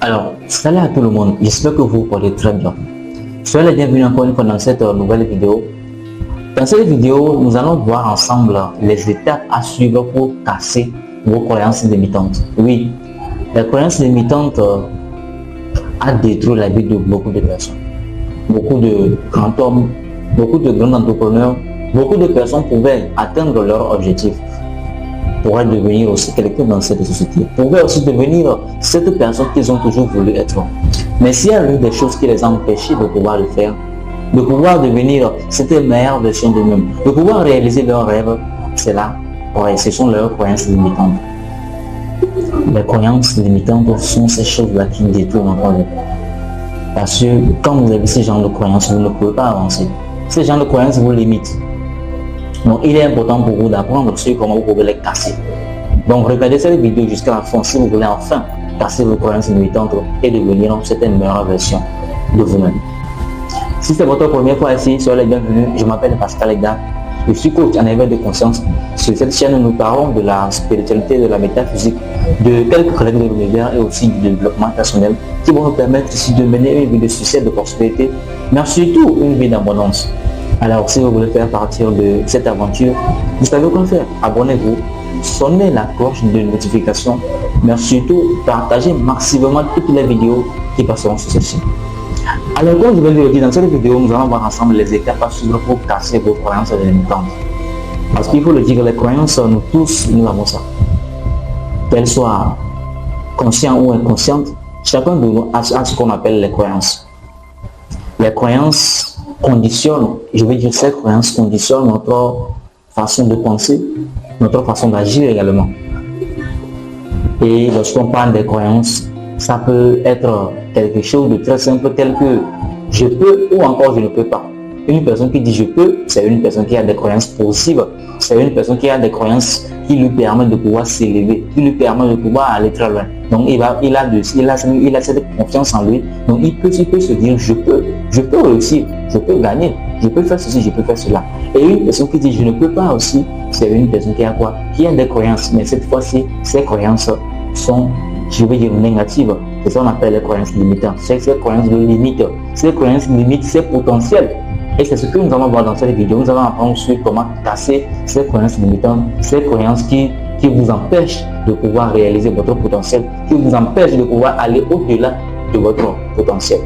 Alors, salut à tout le monde, j'espère que vous portez très bien. Soyez les bienvenus encore une fois dans cette nouvelle vidéo. Dans cette vidéo, nous allons voir ensemble les étapes à suivre pour casser vos croyances limitantes. Oui, les croyances limitantes a détruit la vie de beaucoup de personnes. Beaucoup de grands hommes, beaucoup de grands entrepreneurs, beaucoup de personnes pouvaient atteindre leur objectif, pourraient devenir aussi quelqu'un dans cette société, pouvaient aussi devenir cette personne qu'ils ont toujours voulu être. Mais s'il y a eu des choses qui les ont empêchés de pouvoir le faire, de pouvoir devenir cette meilleure version d'eux-mêmes, de pouvoir réaliser leurs rêves, c'est là, ouais, ce sont leurs croyances limitantes. Les croyances limitantes sont ces choses-là qui détruisent notre vie. Parce que quand vous avez ce genre de croyances, vous ne pouvez pas avancer. Ce genre de croyances vous limitent. Donc il est important pour vous d'apprendre sur comment vous pouvez les casser. Donc regardez cette vidéo jusqu'à la fin si vous voulez enfin casser vos croyances limitantes et devenir cette meilleure version de vous-même. Si c'est votre première fois ici, soyez les bienvenus. Je m'appelle Pascal Eda. Je suis coach en éveil de conscience. Sur cette chaîne, nous parlons de la spiritualité, de la métaphysique, de quelques règles de l'univers et aussi du développement personnel qui vont nous permettre ici de mener une vie de succès, de prospérité, mais surtout une vie d'abondance. Alors, si vous voulez faire partie de cette aventure, vous savez quoi faire. Abonnez-vous, sonnez la cloche de notification, mais surtout, partagez massivement toutes les vidéos qui passeront sur cette chaîne. Alors, comme je vais le dire dans cette vidéo, nous allons voir ensemble les étapes à suivre pour casser vos croyances limitantes. Parce qu'il faut le dire, les croyances, nous tous, nous avons ça. Qu'elles soient conscientes ou inconscientes, chacun de nous a ce qu'on appelle les croyances. Les croyances conditionnent, je veux dire, ces croyances conditionnent notre façon de penser, notre façon d'agir également. Et lorsqu'on parle des croyances, ça peut être quelque chose de très simple tel que je peux ou encore je ne peux pas. Une personne qui dit je peux, c'est une personne qui a des croyances positives, c'est une personne qui a des croyances qui lui permettent de pouvoir s'élever, qui lui permettent de pouvoir aller très loin. Donc il a cette confiance en lui, donc il peut se dire je peux réussir, je peux gagner, je peux faire ceci, je peux faire cela. Et une personne qui dit je ne peux pas aussi, c'est une personne qui a quoi? Qui a des croyances, mais cette fois-ci, ces croyances sont, je veux dire, négatives. C'est ce qu'on appelle les croyances limitantes. Ces croyances limitent, ces croyances limitent ses potentiels. Et c'est ce que nous allons voir dans cette vidéo. Nous allons apprendre sur comment casser ces croyances limitantes, ces croyances qui vous empêchent de pouvoir réaliser votre potentiel, qui vous empêchent de pouvoir aller au-delà de votre potentiel.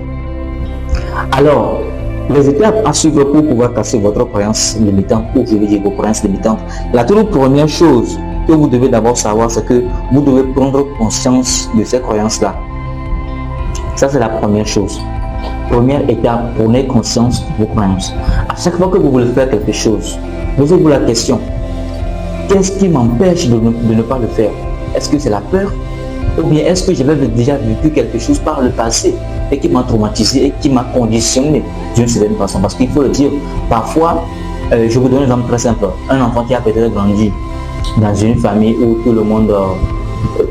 Alors, les étapes à suivre pour pouvoir casser votre croyance limitante, ou je veux dire vos croyances limitantes. La toute première chose que vous devez d'abord savoir, c'est que vous devez prendre conscience de ces croyances-là. Ça, c'est la première chose. Première étape, prenez conscience de vos croyances. À chaque fois que vous voulez faire quelque chose, posez-vous la question, qu'est-ce qui m'empêche de ne pas le faire? Est-ce que c'est la peur? Ou bien est-ce que j'avais déjà vécu quelque chose par le passé et qui m'a traumatisé et qui m'a conditionné d'une certaine façon? Parce qu'il faut le dire, parfois, je vous donne un exemple très simple. Un enfant qui a peut-être grandi dans une famille où tout le monde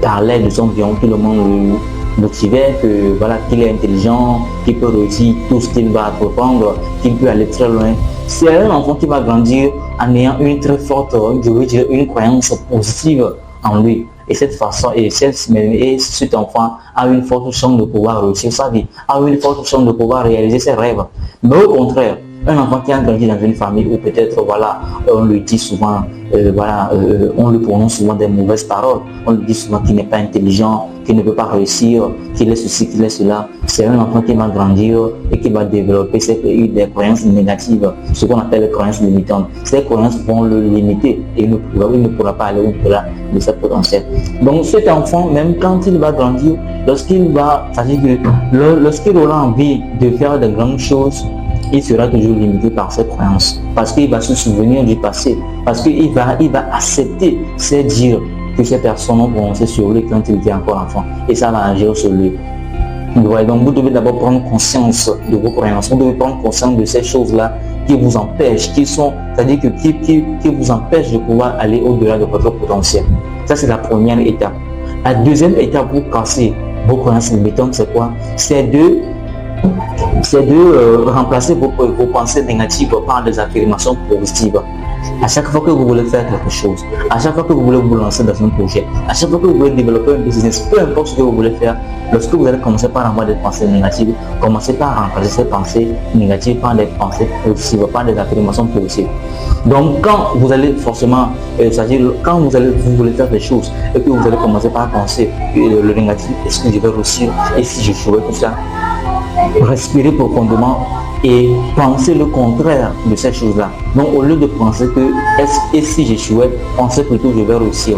parlait de son bien, tout le monde motivé que voilà, qu'il est intelligent, qu'il peut réussir tout ce qu'il va entreprendre, qu'il peut aller très loin. C'est un enfant qui va grandir en ayant une très forte, je veux dire, une croyance positive en lui. Et cette façon, et cet enfant a une forte chance de pouvoir réussir sa vie, a une forte chance de pouvoir réaliser ses rêves. Mais au contraire, un enfant qui a grandi dans une famille où peut-être voilà, on lui dit souvent, on lui prononce souvent des mauvaises paroles, on lui dit souvent qu'il n'est pas intelligent, qu'il ne peut pas réussir, qu'il est ceci, qu'il est cela. C'est un enfant qui va grandir et qui va développer des croyances négatives, ce qu'on appelle les croyances limitantes. Ces croyances vont le limiter et il ne pourra pas aller au-delà de sa potentiel. Donc cet enfant, même quand il va grandir, lorsqu'il aura envie de faire de grandes choses, il sera toujours limité par ses croyances, parce qu'il va se souvenir du passé, parce qu'il va accepter ces dires que ces personnes ont prononcé sur lui quand il était encore enfant, et ça va agir sur lui. Donc vous devez d'abord prendre conscience de vos croyances, vous devez prendre conscience de ces choses-là qui vous empêchent, qui vous empêchent de pouvoir aller au-delà de votre potentiel. Ça, c'est la première étape. La deuxième étape pour casser vos croyances limitantes, c'est quoi? C'est de remplacer vos pensées négatives par des affirmations positives. À chaque fois que vous voulez faire quelque chose, à chaque fois que vous voulez vous lancer dans un projet, à chaque fois que vous voulez développer un business, peu importe ce que vous voulez faire, lorsque vous allez commencer par avoir des pensées négatives, commencez par remplacer ces pensées négatives par des pensées positives, par des affirmations positives. Donc quand vous allez forcément, c'est-à-dire quand vous voulez faire des choses et que vous allez commencer par penser le négatif, est-ce que je vais réussir, et si je jouais tout ça, respirez profondément et pensez le contraire de cette chose-là. Donc au lieu de penser que et si j'échouais, pensez plutôt je vais réussir.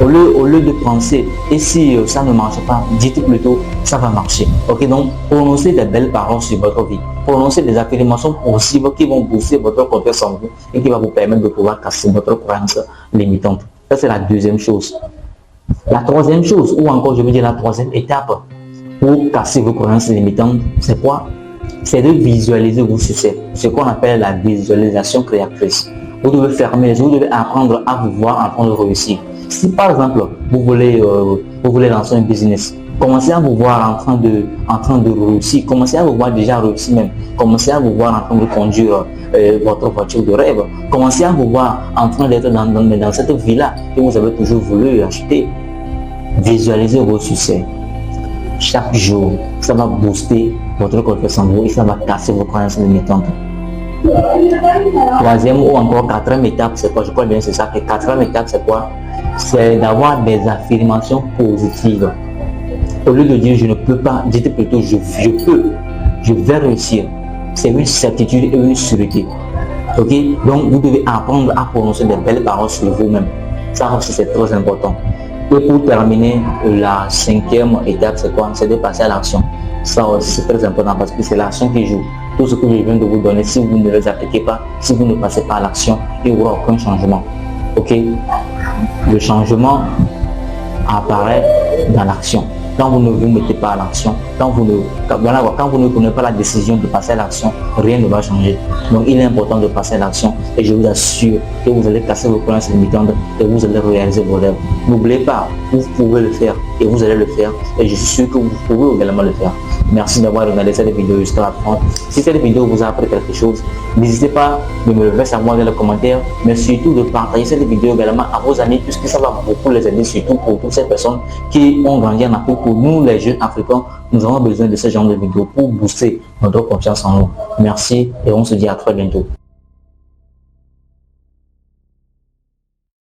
Au lieu de penser et si ça ne marche pas, dites plutôt ça va marcher. Ok, donc prononcez des belles paroles sur votre vie. Prononcez des affirmations positives qui vont booster votre confiance en vous et qui va vous permettre de pouvoir casser votre croyance limitante. Ça c'est la deuxième chose. La troisième chose, ou encore je veux dire la troisième étape pour casser vos croyances limitantes, c'est quoi? C'est de visualiser vos succès. C'est ce qu'on appelle la visualisation créatrice. Vous devez fermer les yeux, vous devez apprendre à vous voir en train de réussir. Si par exemple, vous voulez lancer un business, commencez à vous voir en train de réussir. Commencez à vous voir déjà réussir même. Commencez à vous voir en train de conduire votre voiture de rêve. Commencez à vous voir en train d'être dans cette vie-là que vous avez toujours voulu acheter. Visualisez vos succès. Chaque jour, ça va booster votre confiance en vous et ça va casser vos croyances limitantes. Troisième ou encore quatrième étape, c'est quoi? Je crois bien c'est ça. Et quatrième étape, c'est quoi? C'est d'avoir des affirmations positives. Au lieu de dire je ne peux pas, dites plutôt je peux, je vais réussir. C'est une certitude et une sûreté. Ok? Donc vous devez apprendre à prononcer des belles paroles sur vous-même. Ça aussi c'est très important. Et pour terminer, la cinquième étape, c'est quoi? C'est de passer à l'action. Ça aussi, c'est très important parce que c'est l'action qui joue. Tout ce que je viens de vous donner, si vous ne les appliquez pas, si vous ne passez pas à l'action, il n'y aura aucun changement. Ok? Le changement apparaît dans l'action. Quand vous ne vous mettez pas à l'action, quand vous ne prenez pas la décision de passer à l'action, rien ne va changer. Donc il est important de passer à l'action et je vous assure que vous allez casser vos croyances limitantes et vous allez réaliser vos rêves. N'oubliez pas, vous pouvez le faire et vous allez le faire et je suis sûr que vous pouvez également le faire. Merci d'avoir regardé cette vidéo jusqu'à la fin. Si cette vidéo vous a appris quelque chose, n'hésitez pas de me le faire savoir dans les commentaires, mais surtout de partager cette vidéo également à vos amis puisque ça va beaucoup les aider, surtout pour toutes ces personnes qui ont grandi en Afrique. Pour nous les jeunes africains, nous avons besoin de ce genre de vidéos pour booster notre confiance en nous. Merci et on se dit à très bientôt.